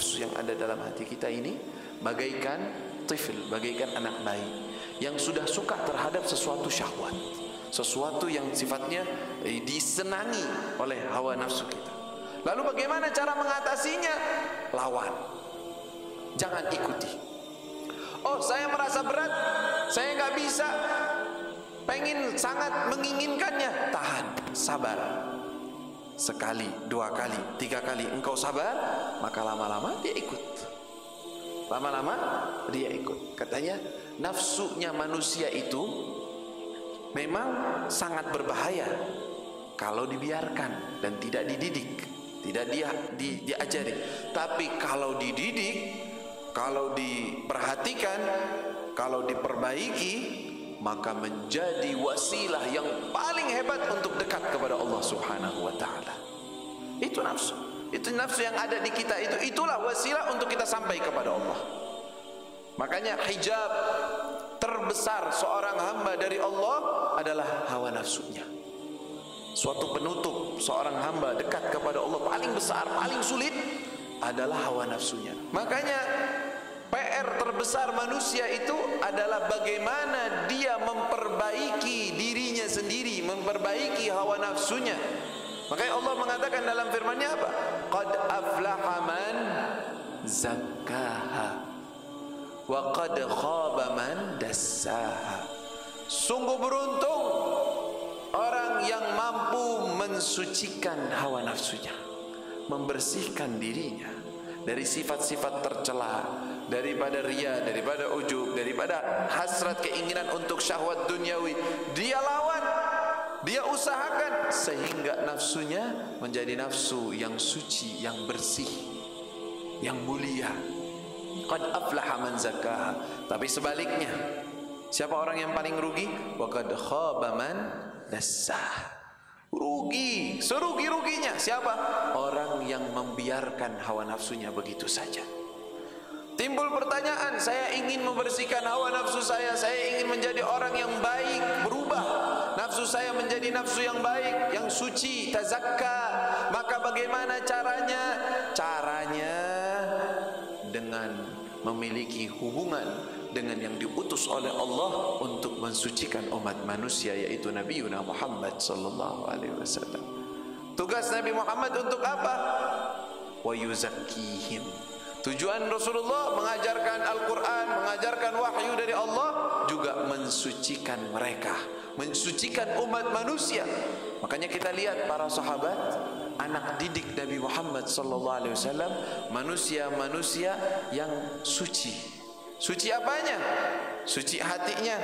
nafsu yang ada dalam hati kita ini bagaikan tifl, bagaikan anak bayi yang sudah suka terhadap sesuatu syahwat, sesuatu yang sifatnya disenangi oleh hawa nafsu kita. Lalu bagaimana cara mengatasinya? Lawan, jangan ikuti. Oh, saya merasa berat, saya nggak bisa, pengen sangat menginginkannya, tahan, sabar. Sekali, dua kali, tiga kali engkau sabar, maka lama-lama dia ikut. Lama-lama dia ikut. Katanya nafsunya manusia itu memang sangat berbahaya kalau dibiarkan dan tidak dididik, tidak diajari. Tapi kalau dididik, kalau diperhatikan, kalau diperbaiki, maka menjadi wasilah yang paling hebat untuk dekat kepada Allah Subhanahu wa taala. Itu nafsu. Itu nafsu yang ada di kita itu, itulah wasilah untuk kita sampai kepada Allah. Makanya hijab terbesar seorang hamba dari Allah adalah hawa nafsunya. Suatu penutup seorang hamba dekat kepada Allah paling besar, paling sulit adalah hawa nafsunya. Makanya PR terbesar manusia itu adalah bagaimana dia memperbaiki dirinya sendiri, memperbaiki hawa nafsunya. Makanya Allah mengatakan dalam firman-Nya apa? Qad aflaha man zakkaha wa qad khaba man dassaha. Sungguh beruntung orang yang mampu mensucikan hawa nafsunya, membersihkan dirinya dari sifat-sifat tercela, daripada riya, daripada ujub, daripada hasrat keinginan untuk syahwat duniawi. Dia lawan, dia usahakan sehingga nafsunya menjadi nafsu yang suci, yang bersih, yang mulia. Qad aflaha man zakkaha. Tapi sebaliknya, siapa orang yang paling rugi? Wa qad khaba man dassaha. Rugi, serugi-ruginya siapa? Orang yang membiarkan hawa nafsunya begitu saja. Timbul pertanyaan, saya ingin membersihkan hawa nafsu saya ingin menjadi orang yang baik, berubah nafsu saya menjadi nafsu yang baik, yang suci, tazakka. Maka bagaimana caranya? Caranya dengan memiliki hubungan dengan yang diutus oleh Allah untuk mensucikan umat manusia, yaitu Nabi Muhammad sallallahu alaihi wasallam. Tugas Nabi Muhammad untuk apa? Wa yuzakkihim. Tujuan Rasulullah mengajarkan Al-Quran, mengajarkan wahyu dari Allah, juga mensucikan mereka, mensucikan umat manusia. Makanya kita lihat para sahabat, anak didik Nabi Muhammad sallallahu alaihi wasallam, manusia-manusia yang suci. Suci apanya? Suci hatinya.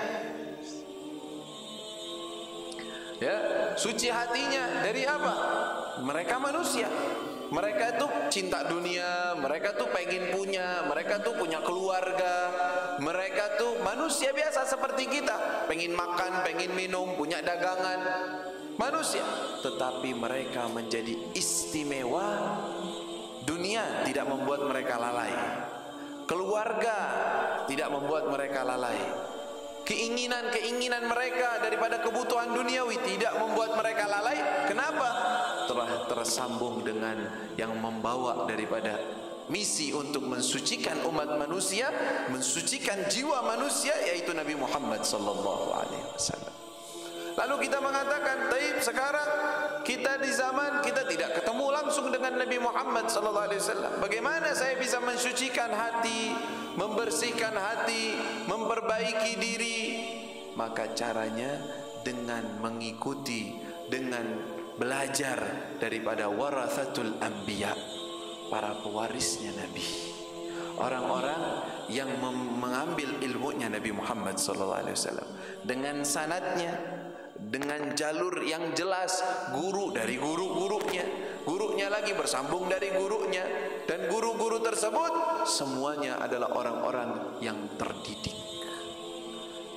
Ya, suci hatinya dari apa? Mereka manusia. Mereka itu cinta dunia, mereka tuh pengen punya, mereka tuh punya keluarga, mereka tuh manusia biasa seperti kita, pengen makan, pengen minum, punya dagangan, manusia. Tetapi mereka menjadi istimewa. Dunia tidak membuat mereka lalai, keluarga tidak membuat mereka lalai, keinginan-keinginan mereka daripada kebutuhan duniawi tidak membuat mereka lalai. Kenapa? Telah tersambung dengan yang membawa daripada misi untuk mensucikan umat manusia, mensucikan jiwa manusia, yaitu Nabi Muhammad sallallahu alaihi wasallam. Lalu kita mengatakan, taib, sekarang kita di zaman kita tidak ketemu langsung dengan Nabi Muhammad sallallahu alaihi wasallam. Bagaimana saya bisa mensucikan hati, membersihkan hati, memperbaiki diri? Maka caranya dengan mengikuti, dengan belajar daripada warathatul anbiya, para pewarisnya Nabi, orang-orang yang mengambil ilmunya Nabi Muhammad sallallahu alaihi wasallam dengan sanadnya, dengan jalur yang jelas, guru dari guru-gurunya, gurunya lagi bersambung dari gurunya, dan guru-guru tersebut semuanya adalah orang-orang yang terdidik,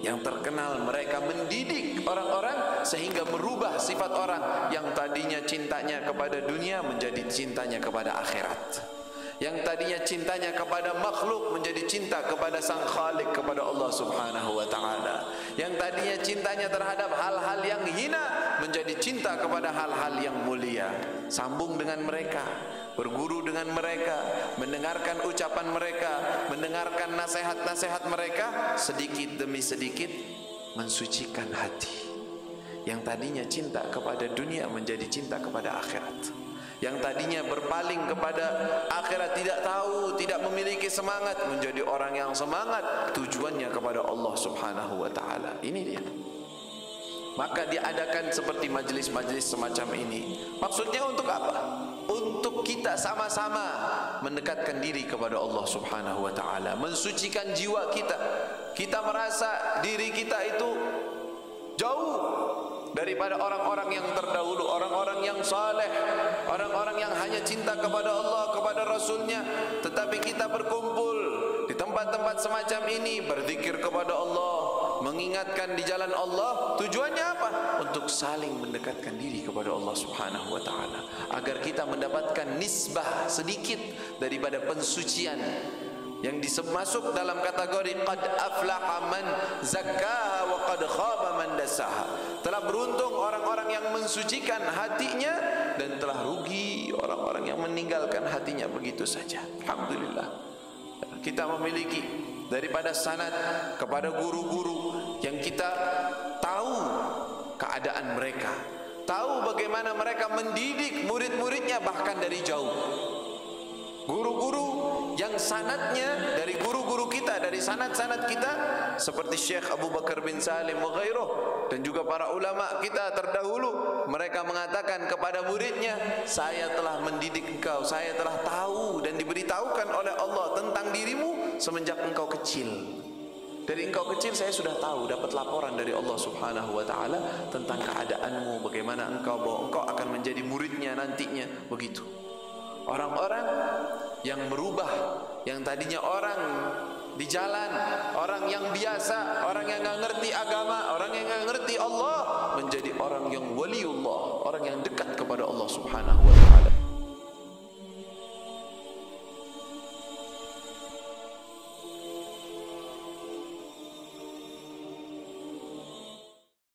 yang terkenal. Mereka mendidik orang-orang sehingga merubah sifat orang yang tadinya cintanya kepada dunia menjadi cintanya kepada akhirat, yang tadinya cintanya kepada makhluk menjadi cinta kepada Sang Khalik, kepada Allah Subhanahu wa taala, yang tadinya cintanya terhadap hal-hal yang hina menjadi cinta kepada hal-hal yang mulia. Sambung dengan mereka. berguru dengan mereka, mendengarkan ucapan mereka, mendengarkan nasihat-nasihat mereka, sedikit demi sedikit mensucikan hati. Yang tadinya cinta kepada dunia menjadi cinta kepada akhirat. Yang tadinya berpaling kepada akhirat, tidak tahu, tidak memiliki semangat, menjadi orang yang semangat, tujuannya kepada Allah Subhanahu wa taala. Ini dia. Maka diadakan seperti majlis-majlis semacam ini. Maksudnya untuk apa? Untuk kita sama-sama mendekatkan diri kepada Allah Subhanahu wa taala, mensucikan jiwa kita. Kita merasa diri kita itu jauh daripada orang-orang yang terdahulu, orang-orang yang saleh, orang-orang yang hanya cinta kepada Allah, kepada Rasulnya. Tetapi kita berkumpul di tempat-tempat semacam ini, berzikir kepada Allah, mengingatkan di jalan Allah. Tujuannya apa? Untuk saling mendekatkan diri kepada Allah Subhanahu wa taala, agar kita mendapatkan nisbah sedikit daripada pensucian yang masuk dalam kategori qad aflaha man zakkaha wa qad khaba man dassaha. Telah beruntung orang-orang yang mensucikan hatinya, dan telah rugi orang-orang yang meninggalkan hatinya begitu saja. Alhamdulillah, kita memiliki daripada sanad kepada guru-guru yang kita tahu keadaan mereka, tahu bagaimana mereka mendidik murid-muridnya bahkan dari jauh. Guru-guru yang sanadnya dari guru-guru kita, dari sanad-sanad kita, seperti Syekh Abu Bakar bin Salim wa ghairuh, dan juga para ulama kita terdahulu, mereka mengatakan kepada muridnya, saya telah mendidik engkau, saya telah tahu dan diberitahukan oleh Allah tentang dirimu semenjak engkau kecil. Dari engkau kecil saya sudah tahu, dapat laporan dari Allah Subhanahu wa taala tentang keadaanmu, bagaimana engkau, bahwa engkau akan menjadi muridnya nantinya. Begitu. Orang-orang yang merubah, yang tadinya orang di jalan, orang yang biasa, orang yang enggak ngerti agama, orang yang enggak ngerti Allah, menjadi orang yang waliullah, orang yang dekat kepada Allah Subhanahu wa taala.